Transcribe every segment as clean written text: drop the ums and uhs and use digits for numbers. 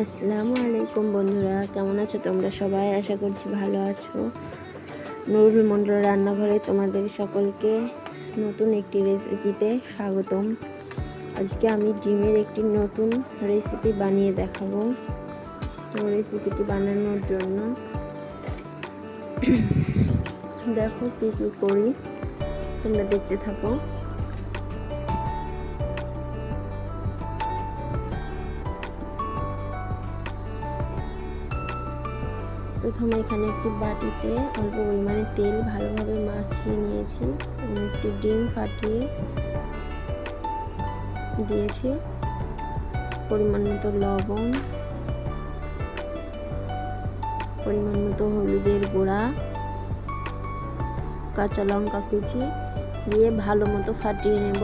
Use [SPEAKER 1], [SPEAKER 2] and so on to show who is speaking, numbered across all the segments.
[SPEAKER 1] আসসালামু আলাইকুম বন্ধুরা, কেমন আছো তোমরা সবাই? আশা করছি ভালো আছো। নুরুল মন্ডল রান্নাঘরে তোমাদের সকলকে নতুন একটি রেসিপিতে স্বাগতম। আজকে আমি ডিমের একটি নতুন রেসিপি বানিয়ে দেখাবো। তো রেসিপিটি বানানোর জন্য দেখো কী কী করি, তোমরা দেখতে থাকো। প্রথমে এখানে একটি বাটিতে অল্প পরিমাণে তেল ভালোভাবে মাখিয়ে নিয়েছি এবং একটি ডিম ফাটিয়ে দিয়েছি, পরিমাণ মতো লবণ, পরিমাণ মতো হলুদের গুঁড়া, কাঁচা লঙ্কা কুচি দিয়ে ভালো মতো ফাটিয়ে নেব।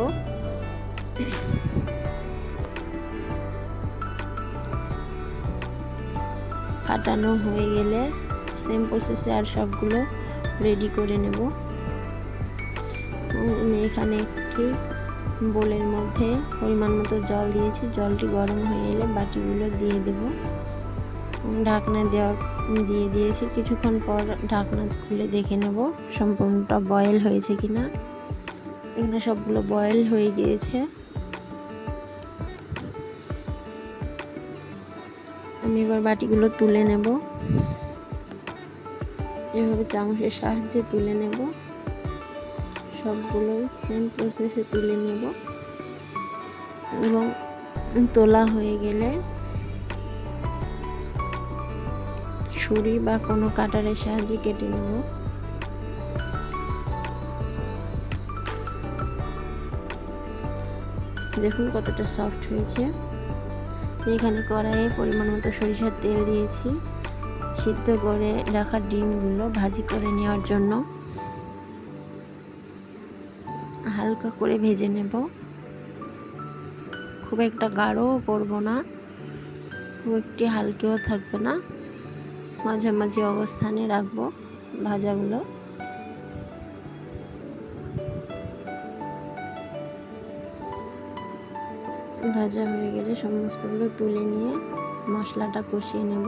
[SPEAKER 1] ফাটানো হয়ে গেলে সেম প্রসেসে আর সবগুলো রেডি করে নেব। আমি এখানে একটি বোলের মধ্যে পরিমাণ মতো জল দিয়েছি, জলটি গরম হয়ে এলে বাটিগুলো দিয়ে দেব। ঢাকনা দিয়ে দিয়েছি, কিছুক্ষণ পর ঢাকনা খুলে দেখে নেব সম্পূর্ণটা বয়েল হয়েছে কিনা। এখানে সবগুলো বয়েল হয়ে গিয়েছে। আমি এবার বাটিগুলো তুলে নেব, এভাবে চামচের সাহায্যে তুলে নেব। সবগুলো সেম প্রসেসে তুলে নেব এবং তোলা হয়ে গেলে ছুরি বা কোনো কাটারের সাহায্যে কেটে নেব। দেখুন কতটা সফট হয়েছে। এখানে কড়াইয়ে পরিমাণ মতো সরিষার তেল দিয়েছি সিদ্ধ করে রাখা ডিমগুলো ভাজি করে নেওয়ার জন্য। হালকা করে ভেজে নেব, খুব একটা গাঢ়ও করব না, খুব একটি হালকাও থাকবে না, মাঝামাঝি অবস্থানে রাখবো ভাজাগুলো। ভাজা হয়ে গেলে সমস্তগুলো তুলে নিয়ে মশলাটা কষিয়ে নেব।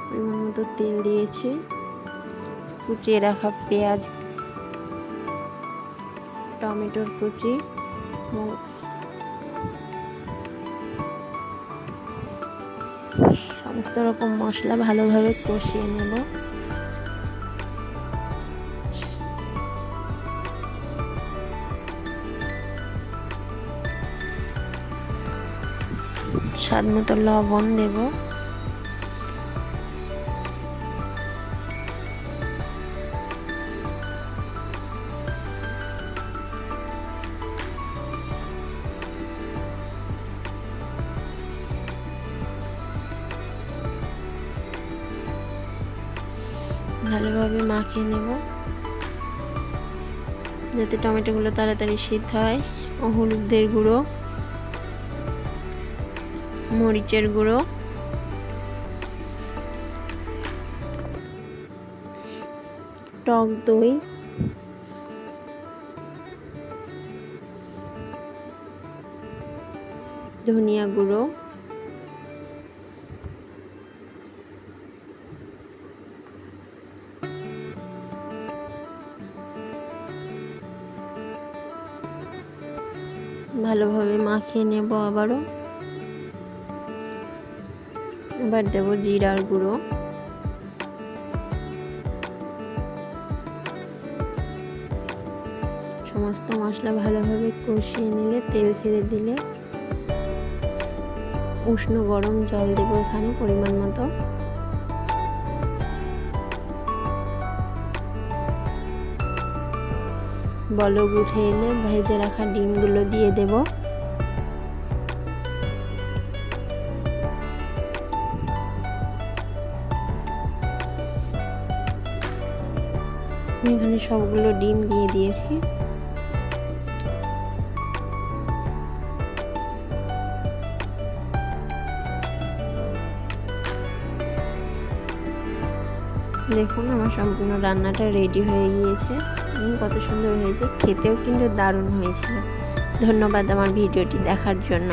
[SPEAKER 1] পরিমাণ মতো তেল দিয়েছি, কুচিয়ে রাখা পেঁয়াজ, টমেটোর কুচি সমস্ত রকম মশলা ভালোভাবে কষিয়ে নেব। স্বাদ মতো লবণ দেব। ভালোভাবে মাখিয়ে নেব যাতে টমেটোগুলো তাড়াতাড়ি সিদ্ধ হয়। ও হলুদের গুঁড়ো, মরিচের গুঁড়ো, টক দই, ধনিয়া গুঁড়ো, ভালোভাবে মাখিয়ে নেব আবারও। এবার দেব জিরার গুঁড়ো, সমস্ত মশলা ভালোভাবে কষিয়ে নিলে তেল ছেড়ে দিলে উষ্ণ গরম জল দেব এখানে পরিমাণ মতো। বলক উঠে এলে ভেজে রাখা ডিমগুলো দিয়ে দেব। এখানে সবগুলো ডিম দিয়ে দিয়েছি। দেখুন আমার সম্পূর্ণ রান্নাটা রেডি হয়ে গিয়েছে। কত সুন্দর হয়েছে, খেতেও কিন্তু দারুণ হয়েছিল। ধন্যবাদ আমার ভিডিওটি দেখার জন্য।